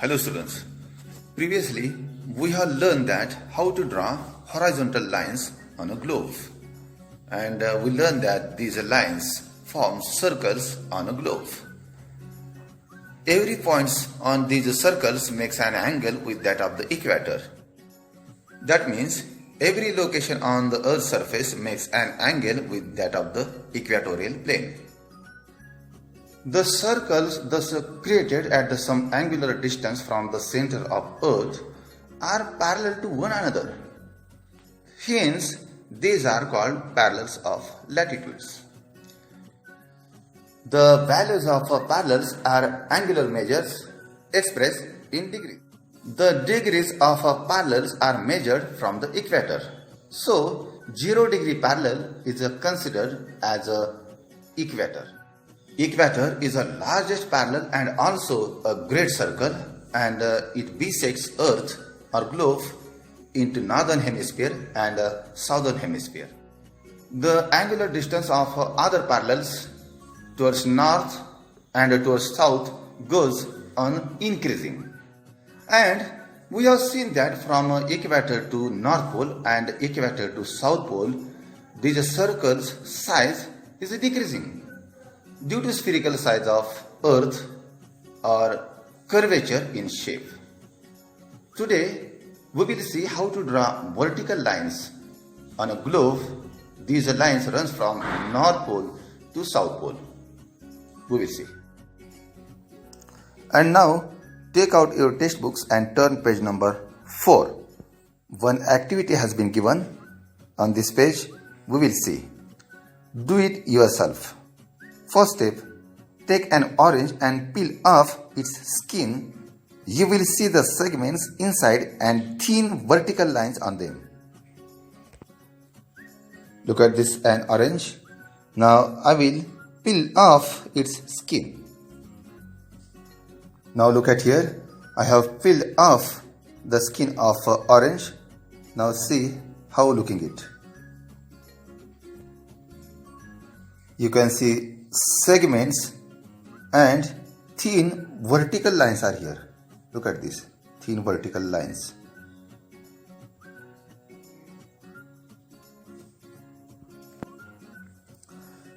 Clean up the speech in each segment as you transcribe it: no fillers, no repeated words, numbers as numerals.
Hello students, previously we have learned that how to draw horizontal lines on a globe, and we learned that these lines form circles on a globe. Every point on these circles makes an angle with that of the equator. That means every location on the Earth's surface makes an angle with that of the equatorial plane. The circles thus created at some angular distance from the center of Earth are parallel to one another. Hence, these are called parallels of latitudes. The values of parallels are angular measures expressed in degrees. The degrees of parallels are measured from the equator. So, 0 degree parallel is considered as a equator. Equator is the largest parallel and also a great circle, and it bisects Earth or globe into northern hemisphere and southern hemisphere. The angular distance of other parallels towards north and towards south goes on increasing. And we have seen that from equator to North Pole and equator to South Pole, these circles' size is decreasing due to spherical size of Earth or curvature in shape. Today, we will see how to draw vertical lines on a globe. These lines run from North Pole to South Pole. We will see. And now, take out your textbooks and turn page number 4. One activity has been given on this page. We will see. Do it yourself. First step, take an orange and peel off its skin. You will see the segments inside and thin vertical lines on them. Look at this, an orange. Now I will peel off its skin. Now look at here. I have peeled off the skin of orange. Now see how looking it. You can see segments and thin vertical lines are here. Look at this, thin vertical lines.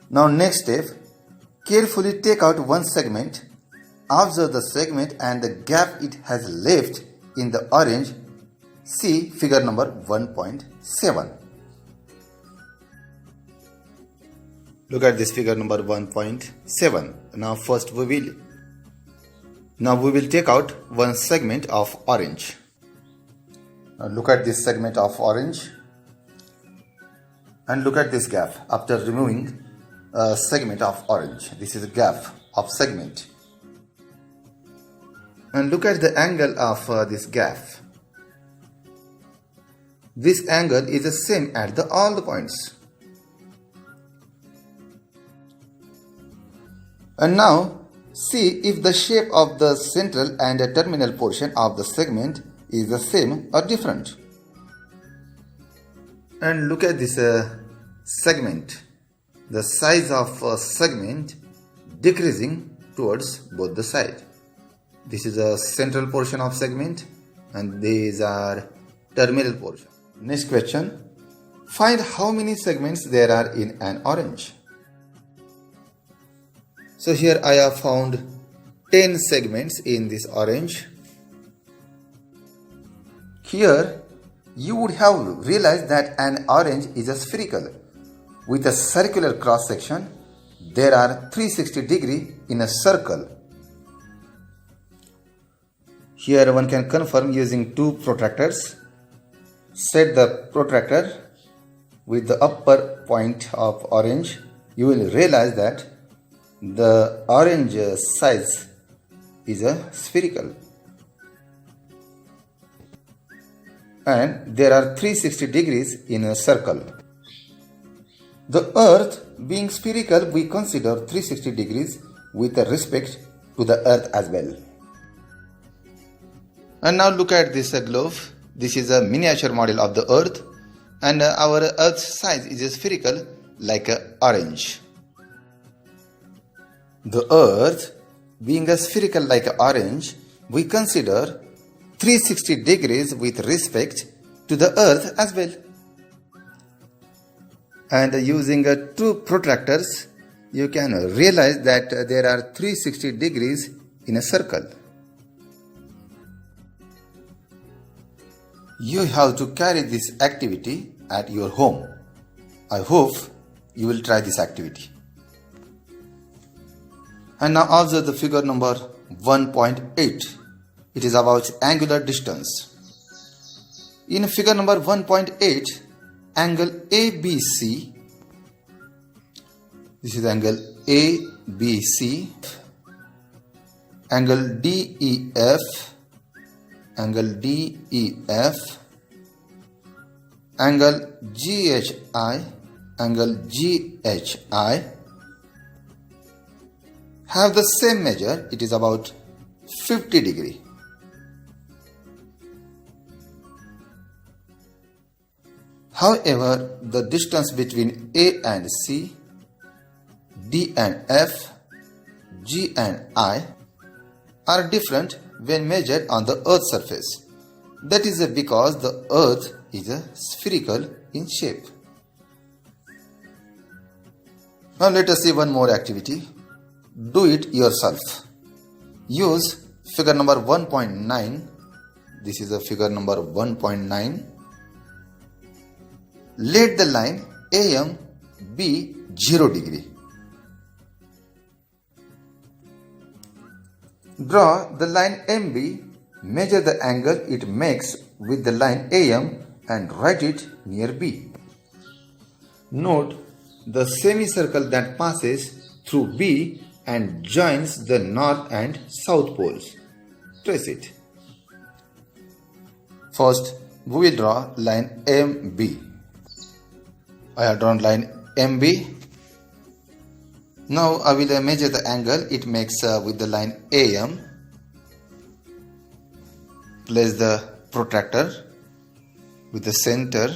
Now next step, carefully take out one segment. Observe the segment and the gap it has left in the orange. See figure number 1.7. Look at this figure number 1.7. Now first we will take out one segment of orange. Now look at this segment of orange and look at this gap after removing a segment of orange. This is a gap of segment. And look at the angle of this gap. This angle is the same at all the points. And now see if the shape of the central and the terminal portion of the segment is the same or different. And look at this segment. The size of segment decreasing towards both the sides. This is a central portion of segment and these are terminal portion. Next question. Find how many segments there are in an orange. So here I have found 10 segments in this orange. Here you would have realized that an orange is a spherical with a circular cross section. There are 360 degrees in a circle. Here one can confirm using two protractors. Set the protractor with the upper point of orange. You will realize that the orange size is a spherical and there are 360 degrees in a circle. The Earth being spherical, we consider 360 degrees with respect to the Earth as well. And now look at this globe. This is a miniature model of the Earth and our Earth's size is spherical like an orange. The Earth being a spherical like an orange, we consider 360 degrees with respect to the Earth as well. And using two protractors, you can realize that there are 360 degrees in a circle. You have to carry this activity at your home. I hope you will try this activity. And now observe the figure number 1.8. It is about angular distance. In figure number 1.8, angle ABC, this is angle ABC, angle DEF, angle DEF, angle GHI, angle GHI have the same measure. It is about 50 degree. However, the distance between A and C, D and F, G and I are different when measured on the Earth's surface. That is because the Earth is spherical in shape. Now let us see one more activity. Do it yourself. Use figure number 1.9. This is a figure number 1.9. Let the line AM be 0 degree. Draw the line MB, measure the angle it makes with the line AM and write it near B. Note the semicircle that passes through B and joins the north and south poles. Trace it. First, we will draw line MB. I have drawn line MB. Now I will measure the angle it makes with the line AM. Place the protractor with the center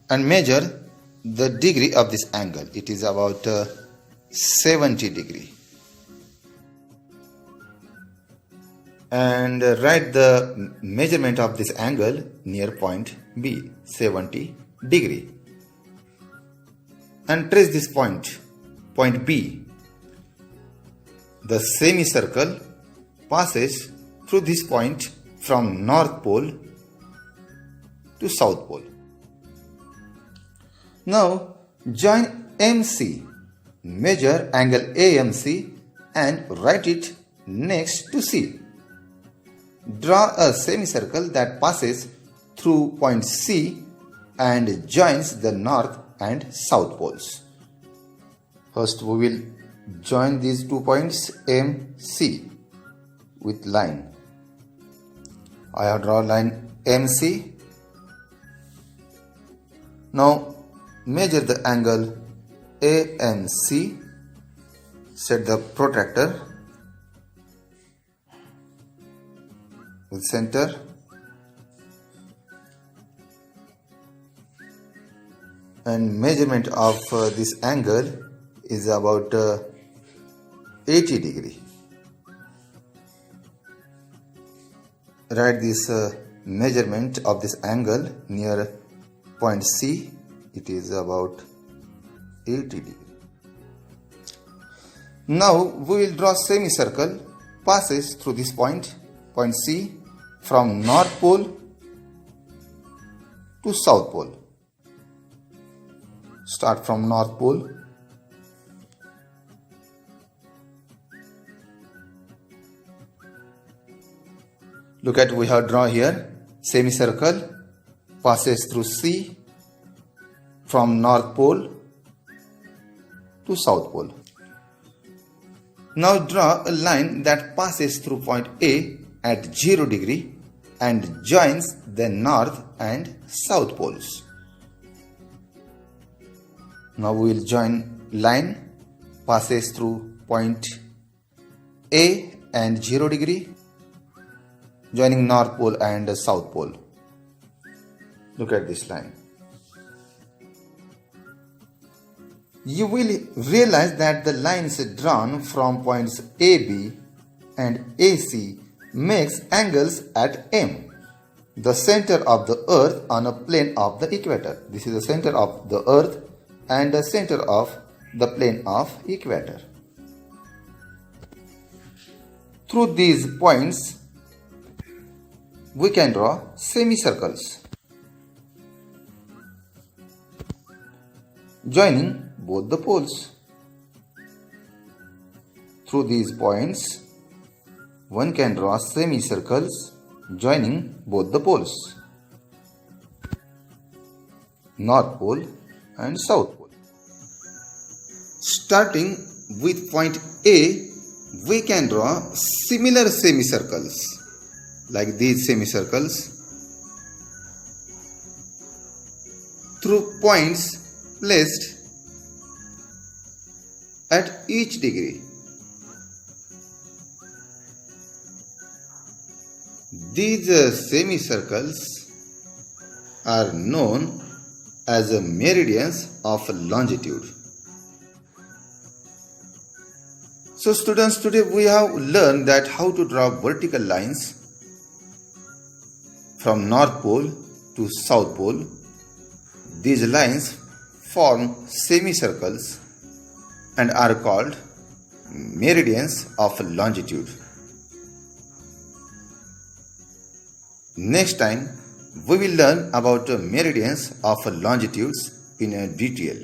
and measure the degree of this angle. It is about 70 degree. And write the measurement of this angle near point B, 70 degree. And trace this point B. The semicircle passes through this point from North Pole to South Pole. Now join MC, measure angle AMC and write it next to C. Draw a semicircle that passes through point C and joins the north and south poles. First we will join these 2 points MC with line. I have drawn line MC. Now measure the angle AMC. Set the protractor with center. And measurement of this angle is about 80 degree. Write this measurement of this angle near point C. It is about 80 degree. Now we will draw semicircle passes through this point C from North Pole to South Pole. Start from North Pole. Look at we have drawn here. Semicircle passes through C from North Pole to South Pole. Now draw a line that passes through point A at 0 degree and joins the North and South poles. Now we will join line passes through point A and 0 degree, joining North Pole and South Pole. Look at this line. You will realize that the lines drawn from points AB and AC makes angles at M. The center of the Earth on a plane of the equator. This is the center of the Earth and the center of the plane of equator. Through these points, we can draw semicircles, joining both the poles. Through these points, one can draw semicircles joining both the poles, North Pole and South Pole. Starting with point A, we can draw similar semicircles like these semicircles through points placed at each degree. These semicircles are known as meridians of longitude. So students, today we have learned that how to draw vertical lines from North Pole to South Pole. These lines form semicircles and are called meridians of longitude. Next time, we will learn about meridians of longitudes in detail.